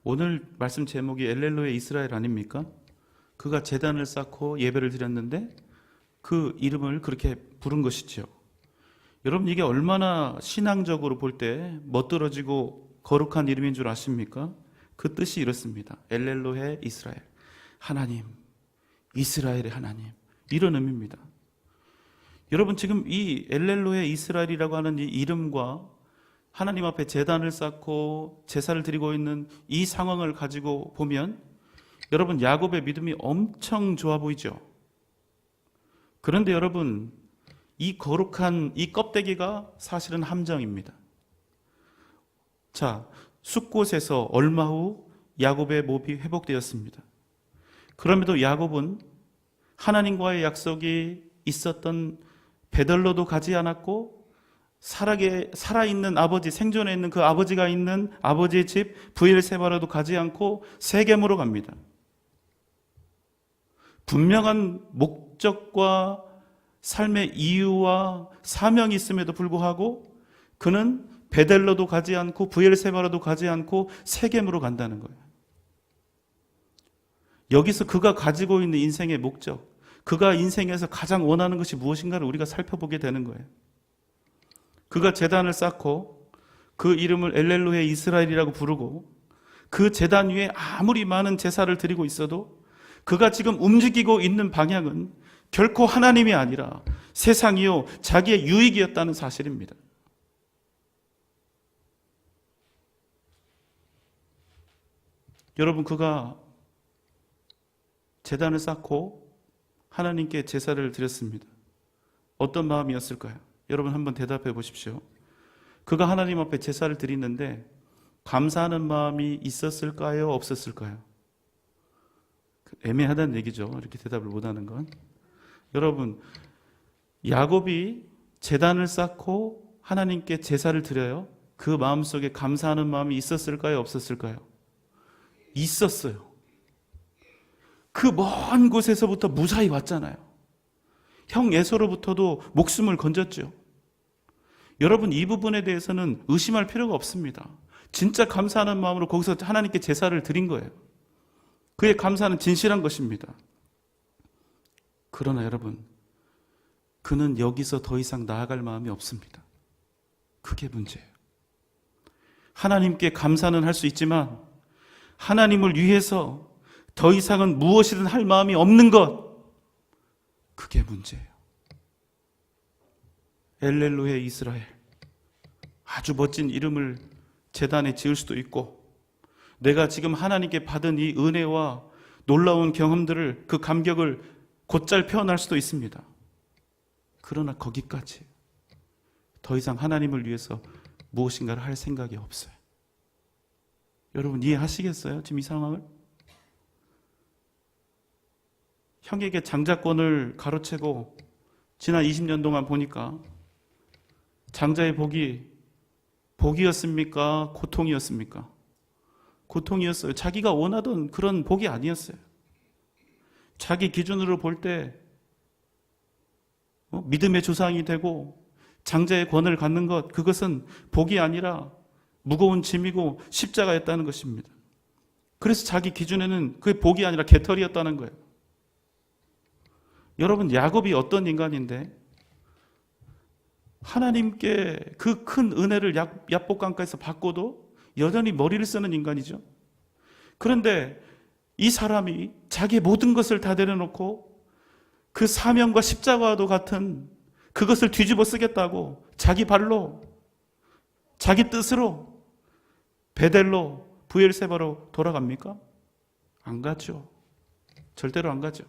오늘 말씀 제목이 엘렐로에 이스라엘 아닙니까? 그가 제단을 쌓고 예배를 드렸는데 그 이름을 그렇게 부른 것이죠. 여러분 이게 얼마나 신앙적으로 볼 때 멋들어지고 거룩한 이름인 줄 아십니까? 그 뜻이 이렇습니다. 엘렐로헤 이스라엘, 하나님, 이스라엘의 하나님, 이런 의미입니다. 여러분 지금 이 엘렐로헤 이스라엘이라고 하는 이 이름과 하나님 앞에 제단을 쌓고 제사를 드리고 있는 이 상황을 가지고 보면 여러분 야곱의 믿음이 엄청 좋아 보이죠. 그런데 여러분 이 거룩한 이 껍데기가 사실은 함정입니다. 자, 숫곳에서 얼마 후 야곱의 몸이 회복되었습니다. 그럼에도 야곱은 하나님과의 약속이 있었던 베델로도 가지 않았고 살아있는 아버지, 생존해 있는 그 아버지가 있는 아버지의 집 브엘세바로도 가지 않고 세겜으로 갑니다. 분명한 목적과 삶의 이유와 사명이 있음에도 불구하고 그는 베델로도 가지 않고 브엘세바로도 가지 않고 세겜으로 간다는 거예요. 여기서 그가 가지고 있는 인생의 목적, 그가 인생에서 가장 원하는 것이 무엇인가를 우리가 살펴보게 되는 거예요. 그가 제단을 쌓고 그 이름을 엘렐로헤 이스라엘이라고 부르고 그 제단 위에 아무리 많은 제사를 드리고 있어도 그가 지금 움직이고 있는 방향은 결코 하나님이 아니라 세상이요 자기의 유익이었다는 사실입니다. 여러분 그가 제단을 쌓고 하나님께 제사를 드렸습니다. 어떤 마음이었을까요? 여러분 한번 대답해 보십시오. 그가 하나님 앞에 제사를 드리는데 감사하는 마음이 있었을까요? 없었을까요? 애매하다는 얘기죠. 이렇게 대답을 못하는 건. 여러분 야곱이 제단을 쌓고 하나님께 제사를 드려요. 그 마음속에 감사하는 마음이 있었을까요? 없었을까요? 있었어요. 그 먼 곳에서부터 무사히 왔잖아요. 형 에서로부터도 목숨을 건졌죠. 여러분, 이 부분에 대해서는 의심할 필요가 없습니다. 진짜 감사하는 마음으로 거기서 하나님께 제사를 드린 거예요. 그의 감사는 진실한 것입니다. 그러나 여러분, 그는 여기서 더 이상 나아갈 마음이 없습니다. 그게 문제예요. 하나님께 감사는 할 수 있지만 하나님을 위해서 더 이상은 무엇이든 할 마음이 없는 것, 그게 문제예요. 엘렐로의 이스라엘, 아주 멋진 이름을 제단에 지을 수도 있고, 내가 지금 하나님께 받은 이 은혜와 놀라운 경험들을, 그 감격을 곧잘 표현할 수도 있습니다. 그러나 거기까지, 더 이상 하나님을 위해서 무엇인가를 할 생각이 없어요. 여러분 이해하시겠어요? 지금 이 상황을? 형에게 장자권을 가로채고 지난 20년 동안 보니까 장자의 복이었습니까? 고통이었습니까? 고통이었어요. 자기가 원하던 그런 복이 아니었어요. 자기 기준으로 볼 때 믿음의 조상이 되고 장자의 권을 갖는 것, 그것은 복이 아니라 무거운 짐이고 십자가였다는 것입니다. 그래서 자기 기준에는 그게 복이 아니라 개털이었다는 거예요. 여러분, 야곱이 어떤 인간인데 하나님께 그 큰 은혜를 야복강가에서 받고도 여전히 머리를 쓰는 인간이죠. 그런데 이 사람이 자기의 모든 것을 다 내려놓고 그 사명과 십자가와도 같은 그것을 뒤집어 쓰겠다고 자기 발로, 자기 뜻으로 베델로, 브엘세바로 돌아갑니까? 안 가죠. 절대로 안 가죠.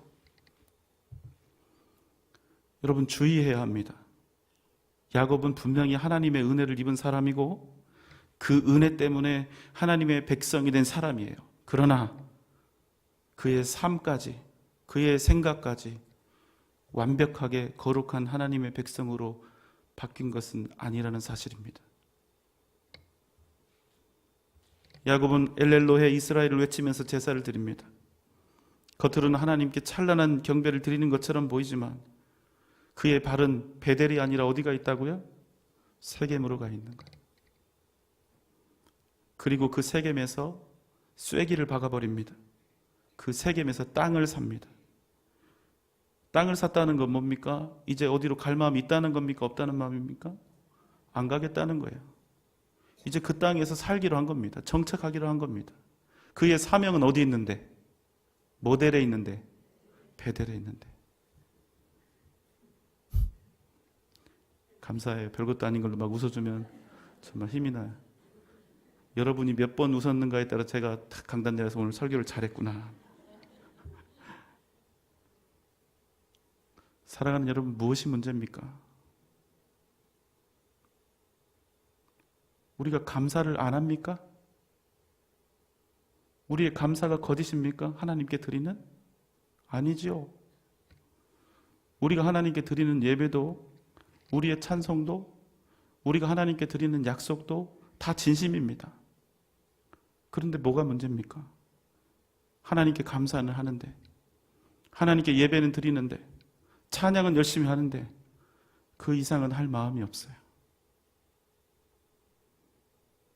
여러분 주의해야 합니다. 야곱은 분명히 하나님의 은혜를 입은 사람이고 그 은혜 때문에 하나님의 백성이 된 사람이에요. 그러나 그의 삶까지, 그의 생각까지 완벽하게 거룩한 하나님의 백성으로 바뀐 것은 아니라는 사실입니다. 야곱은 엘렐로헤 이스라엘을 외치면서 제사를 드립니다. 겉으로는 하나님께 찬란한 경배를 드리는 것처럼 보이지만 그의 발은 베델이 아니라 어디가 있다고요? 세겜으로 가 있는 거예요. 그리고 그 세겜에서 쐐기를 박아버립니다. 그 세겜에서 땅을 삽니다. 땅을 샀다는 건 뭡니까? 이제 어디로 갈 마음이 있다는 겁니까? 없다는 마음입니까? 안 가겠다는 거예요. 이제 그 땅에서 살기로 한 겁니다. 정착하기로 한 겁니다. 그의 사명은 어디 있는데? 모델에 있는데? 베델에 있는데. 감사해요. 별것도 아닌 걸로 막 웃어주면 정말 힘이 나요. 여러분이 몇 번 웃었는가에 따라 제가 강단자에서 오늘 설교를 잘했구나. 사랑하는 여러분, 무엇이 문제입니까? 우리가 감사를 안 합니까? 우리의 감사가 거짓입니까? 하나님께 드리는? 아니지요. 우리가 하나님께 드리는 예배도, 우리의 찬송도, 우리가 하나님께 드리는 약속도 다 진심입니다. 그런데 뭐가 문제입니까? 하나님께 감사는 하는데, 하나님께 예배는 드리는데, 찬양은 열심히 하는데 그 이상은 할 마음이 없어요.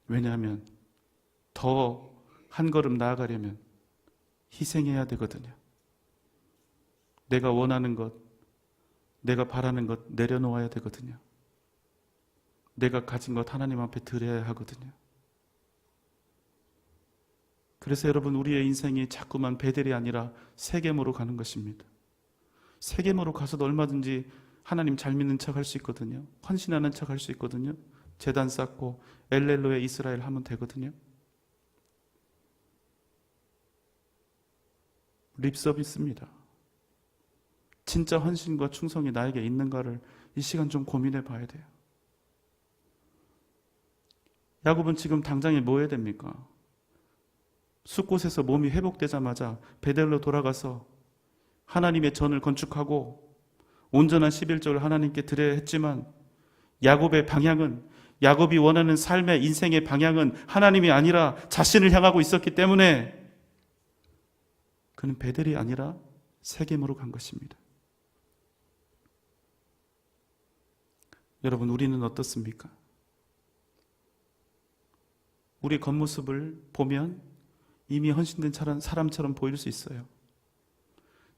왜냐하면 더 한 걸음 나아가려면 희생해야 되거든요. 내가 원하는 것, 내가 바라는 것 내려놓아야 되거든요. 내가 가진 것 하나님 앞에 드려야 하거든요. 그래서 여러분, 우리의 인생이 자꾸만 베델이 아니라 세겜으로 가는 것입니다. 세겜으로 가서도 얼마든지 하나님 잘 믿는 척 할 수 있거든요. 헌신하는 척 할 수 있거든요. 제단 쌓고 엘렐로의 이스라엘 하면 되거든요. 립서비스입니다. 진짜 헌신과 충성이 나에게 있는가를 이 시간 좀 고민해 봐야 돼요. 야곱은 지금 당장에 뭐 해야 됩니까? 숫곳에서 몸이 회복되자마자 베델로 돌아가서 하나님의 전을 건축하고 온전한 11조를 하나님께 드려야 했지만 야곱의 방향은, 야곱이 원하는 삶의 인생의 방향은 하나님이 아니라 자신을 향하고 있었기 때문에 그는 베델이 아니라 세겜으로 간 것입니다. 여러분, 우리는 어떻습니까? 우리의 겉모습을 보면 이미 헌신된 사람처럼 보일 수 있어요.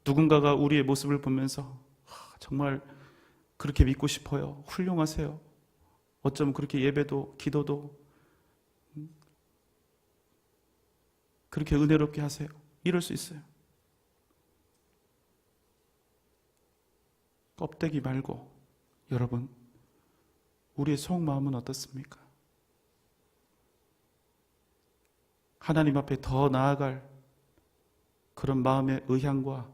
누군가가 우리의 모습을 보면서 정말 그렇게 믿고 싶어요. 훌륭하세요. 어쩌면 그렇게 예배도 기도도 그렇게 은혜롭게 하세요. 이럴 수 있어요. 껍데기 말고 여러분, 우리의 속마음은 어떻습니까? 하나님 앞에 더 나아갈 그런 마음의 의향과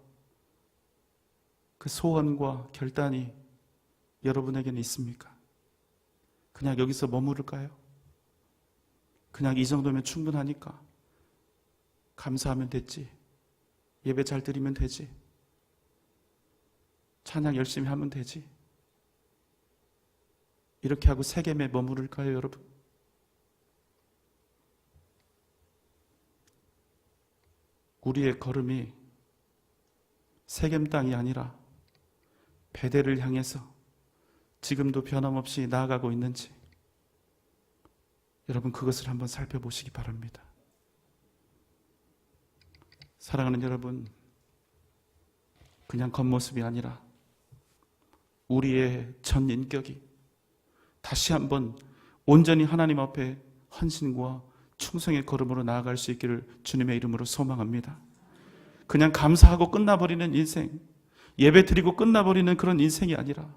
그 소원과 결단이 여러분에게는 있습니까? 그냥 여기서 머무를까요? 그냥 이 정도면 충분하니까 감사하면 됐지, 예배 잘 드리면 되지, 찬양 열심히 하면 되지, 이렇게 하고 세겜에 머무를까요, 여러분? 우리의 걸음이 세겜 땅이 아니라 베델을 향해서 지금도 변함없이 나아가고 있는지 여러분, 그것을 한번 살펴보시기 바랍니다. 사랑하는 여러분, 그냥 겉모습이 아니라 우리의 전 인격이 다시 한번 온전히 하나님 앞에 헌신과 충성의 걸음으로 나아갈 수 있기를 주님의 이름으로 소망합니다. 그냥 감사하고 끝나버리는 인생, 예배 드리고 끝나버리는 그런 인생이 아니라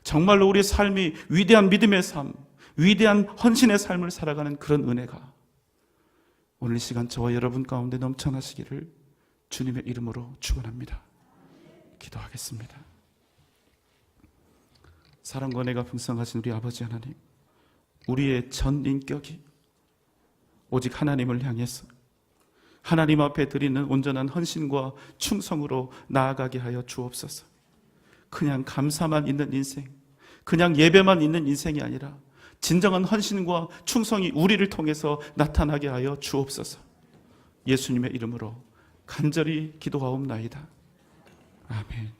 정말로 우리의 삶이 위대한 믿음의 삶, 위대한 헌신의 삶을 살아가는 그런 은혜가 오늘 이 시간 저와 여러분 가운데 넘쳐나시기를 주님의 이름으로 축원합니다. 기도하겠습니다. 사랑과 은혜가 풍성하신 우리 아버지 하나님, 우리의 전 인격이 오직 하나님을 향해서 하나님 앞에 드리는 온전한 헌신과 충성으로 나아가게 하여 주옵소서. 그냥 감사만 있는 인생, 그냥 예배만 있는 인생이 아니라 진정한 헌신과 충성이 우리를 통해서 나타나게 하여 주옵소서. 예수님의 이름으로 간절히 기도하옵나이다. 아멘.